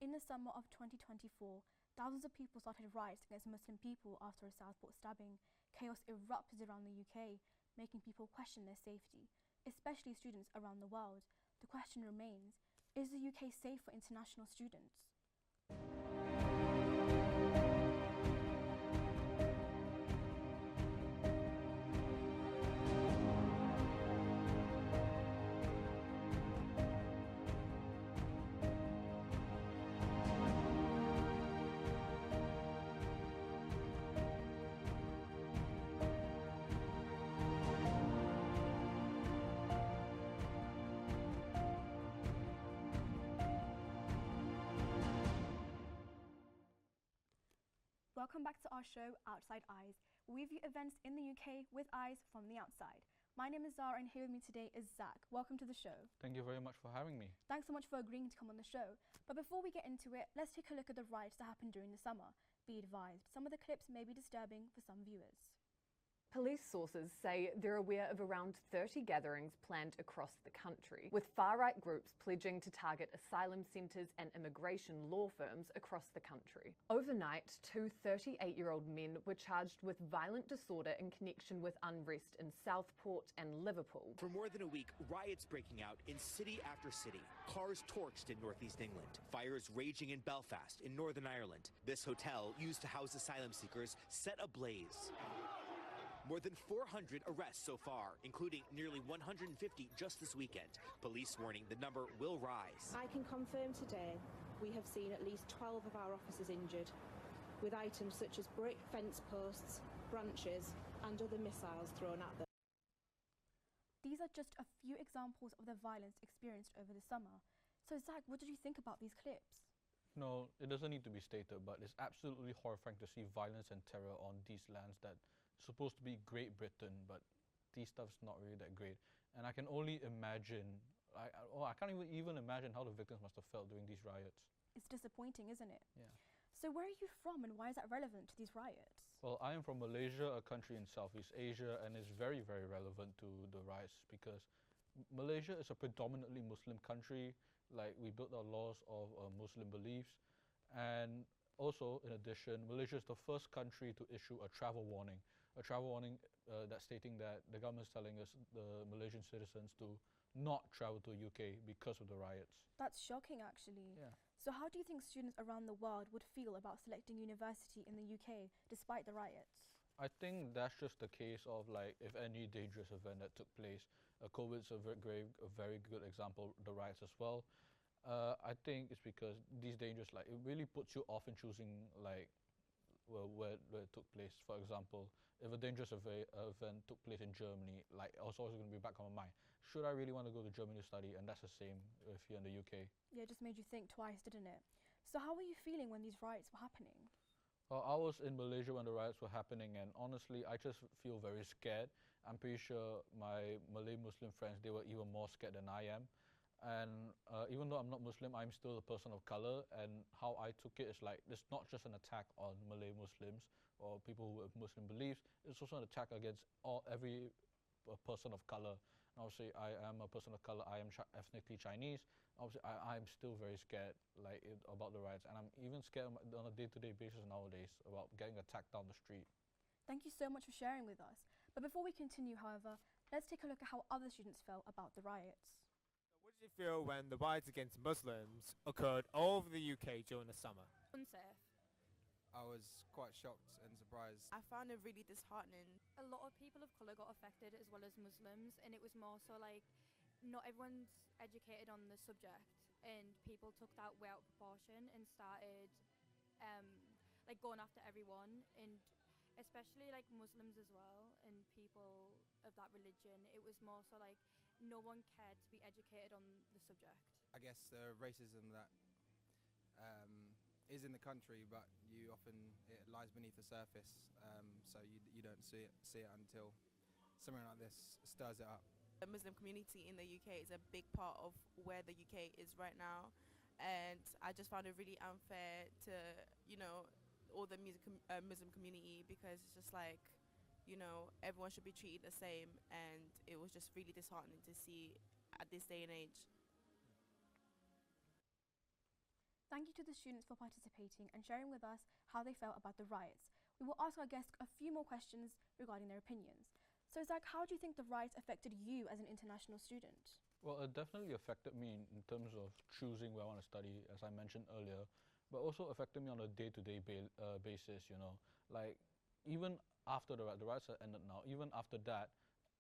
In the summer of 2024, thousands of people started riots against Muslim people after a Southport stabbing. Chaos erupted around the UK, making people question their safety, especially students around the world. The question remains, is the UK safe for international students? Welcome back to our show, Outside Eyes, where we view events in the UK with eyes from the outside. My name is Zara and here with me today is Zack. Welcome to the show. Thank you very much for having me. Thanks so much for agreeing to come on the show. But before we get into it, let's take a look at the riots that happened during the summer. Be advised, some of the clips may be disturbing for some viewers. Police sources say they're aware of around 30 gatherings planned across the country, with far-right groups pledging to target asylum centres and immigration law firms across the country. Overnight, two 38-year-old men were charged with violent disorder in connection with unrest in Southport and Liverpool. For more than a week, riots breaking out in city after city. Cars torched in northeast England. Fires raging in Belfast in Northern Ireland. This hotel, used to house asylum seekers, set ablaze. More than 400 arrests so far, including nearly 150 just this weekend. Police warning the number will rise. I can confirm today we have seen at least 12 of our officers injured, with items such as brick fence posts, branches and other missiles thrown at them. These are just a few examples of the violence experienced over the summer. So Zack, what did you think about these clips? No, it doesn't need to be stated, but it's absolutely horrifying to see violence and terror on these lands that are supposed to be Great Britain, but these stuff's not really that great. And I can only imagine, I can't even imagine how the victims must have felt during these riots. It's disappointing, isn't it? Yeah. So where are you from and why is that relevant to these riots? Well, I am from Malaysia, a country in Southeast Asia, and it's very, very relevant to the riots because Malaysia is a predominantly Muslim country. Like, we built our laws of Muslim beliefs, and also, in addition, Malaysia is the first country to issue a travel warning that's stating that the government is telling us, the Malaysian citizens, to not travel to the UK because of the riots. That's shocking, actually. Yeah. So how do you think students around the world would feel about selecting university in the UK despite the riots? I think that's just the case of, like, if any dangerous event that took place. COVID's a very good example, the riots as well. I think it's because these dangers, like, it really puts you off in choosing, like, well, where it took place. For example, if a dangerous event took place in Germany, like, I was always going to be back on my mind, should I really want to go to Germany to study? And that's the same if you're in the UK. Yeah, it just made you think twice, didn't it? So how were you feeling when these riots were happening? Well, I was in Malaysia when the riots were happening, and honestly, I just feel very scared. I'm pretty sure my Malay Muslim friends, they were even more scared than I am. And even though I'm not Muslim, I'm still a person of color, and how I took it is like, it's not just an attack on Malay Muslims or people who have Muslim beliefs, it's also an attack against every person of color. And obviously, I am a person of color, I am ethnically Chinese. Obviously, I'm still very scared about the riots, and I'm even scared on a day-to-day basis nowadays about getting attacked down the street. Thank you so much for sharing with us. But before we continue, however, let's take a look at how other students felt about the riots. What did you feel when the riots against Muslims occurred all over the UK during the summer? Unsafe. I was quite shocked and surprised. I found it really disheartening. A lot of people of colour got affected as well as Muslims, and it was more so like not everyone's educated on the subject, and people took that way out of proportion and started like going after everyone, and especially like Muslims as well and people of that religion. It was more so like no one cared to be educated on the subject. I guess the racism that is in the country, but it lies beneath the surface, so you don't see it until something like this stirs it up. The Muslim community in the UK is a big part of where the UK is right now, and I just found it really unfair to, all the Muslim community, because it's just like, everyone should be treated the same, and it was just really disheartening to see at this day and age. Thank you to the students for participating and sharing with us how they felt about the riots. We will ask our guests a few more questions regarding their opinions. So Zack, how do you think the riots affected you as an international student? Well, it definitely affected me in terms of choosing where I want to study, as I mentioned earlier, but also affected me on a day-to-day basis, you know. Like, even after the riots have ended now, even after that,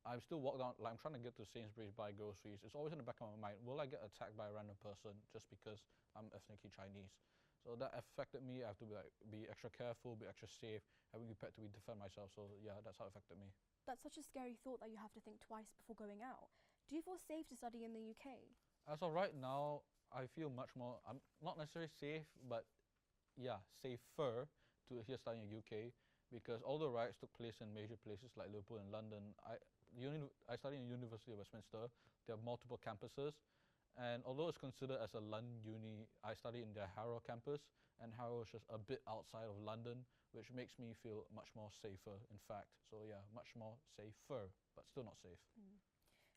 I'm still walk down, like I'm trying to get to Sainsbury's, buy groceries. It's always in the back of my mind, will I get attacked by a random person just because I'm ethnically Chinese? So that affected me. I have to be extra careful, be extra safe, having prepared to defend myself. So yeah, that's how it affected me. That's such a scary thought that you have to think twice before going out. Do you feel safe to study in the UK? As of right now, I feel much more, I'm not necessarily safe, but yeah, safer to here studying in the UK, because all the riots took place in major places like Liverpool and London. I study in University of Westminster. There are multiple campuses, and although it's considered as a London uni, I study in their Harrow campus, and Harrow is just a bit outside of London, which makes me feel much more safer, in fact. So yeah, much more safer, but still not safe.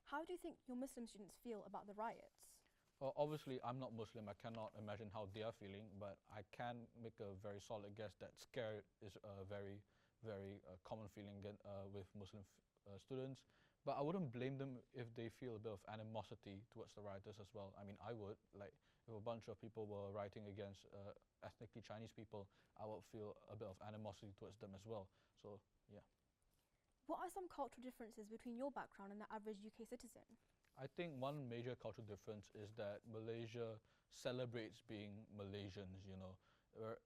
How do you think your Muslim students feel about the riots? Well, obviously, I'm not Muslim. I cannot imagine how they are feeling, but I can make a very solid guess that scared is a very, very common feeling with Muslim students. But I wouldn't blame them if they feel a bit of animosity towards the rioters as well. I mean, I would. Like, if a bunch of people were rioting against ethnically Chinese people, I would feel a bit of animosity towards them as well. So, yeah. What are some cultural differences between your background and the average UK citizen? I think one major cultural difference is that Malaysia celebrates being Malaysians, you know.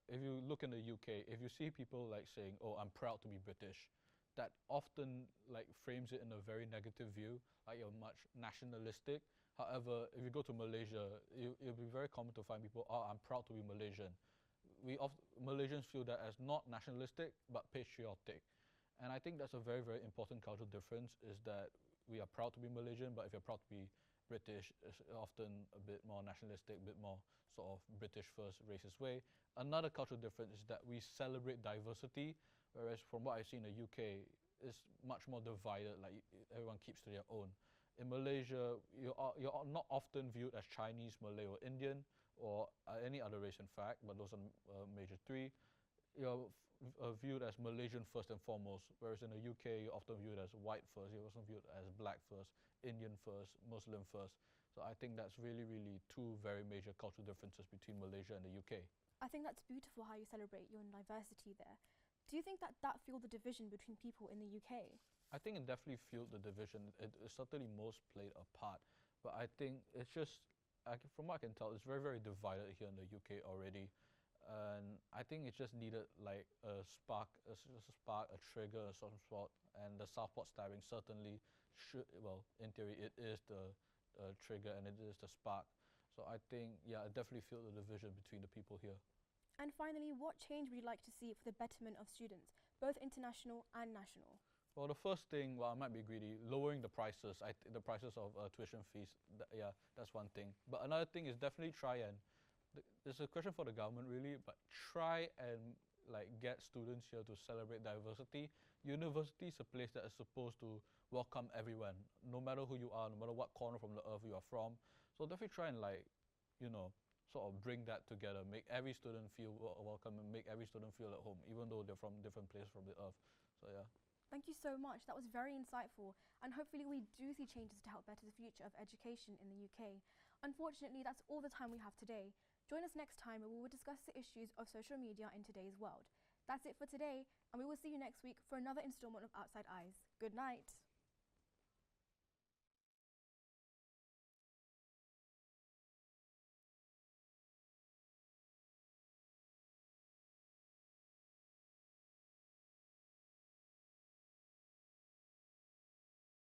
If you look in the UK, if you see people like saying, oh, I'm proud to be British, that often like frames it in a very negative view, like you're much nationalistic. However, if you go to Malaysia, it'll be very common to find people, oh, I'm proud to be Malaysian. Malaysians feel that as not nationalistic, but patriotic. And I think that's a very, very important cultural difference, is that we are proud to be Malaysian, but if you're proud to be British, it's often a bit more nationalistic, a bit more sort of British first, racist way. Another cultural difference is that we celebrate diversity, whereas from what I see in the UK, it's much more divided, like everyone keeps to their own. In Malaysia, you're not often viewed as Chinese, Malay or Indian, or any other race in fact, but those are major three. You're viewed as Malaysian first and foremost, whereas in the UK you're often viewed as white first, you're also viewed as black first, Indian first, Muslim first. So I think that's really, really two very major cultural differences between Malaysia and the UK. I think that's beautiful how you celebrate your own diversity there. Do you think that fueled the division between people in the UK? I think it definitely fueled the division. It certainly most played a part, but I think it's just, from what I can tell, it's very, very divided here in the UK already. And I think it just needed like a spark, a trigger of some sort. And the Southport stabbing certainly should, well, in theory, it is the trigger and it is the spark. So I think, yeah, it definitely fueled the division between the people here. And finally, what change would you like to see for the betterment of students, both international and national? Well, the first thing, well, I might be greedy, lowering the prices. The prices of tuition fees, yeah, that's one thing. But another thing is definitely try and, it's a question for the government really, but try and like get students here to celebrate diversity. University is a place that is supposed to welcome everyone, no matter who you are, no matter what corner from the earth you are from. So definitely try and like, you know, sort of bring that together, make every student feel welcome and make every student feel at home, even though they're from different places from the earth. So yeah. Thank you so much. That was very insightful, and hopefully we do see changes to help better the future of education in the UK. Unfortunately, that's all the time we have today. Join us next time where we will discuss the issues of social media in today's world. That's it for today, and we will see you next week for another installment of Outside Eyes. Good night.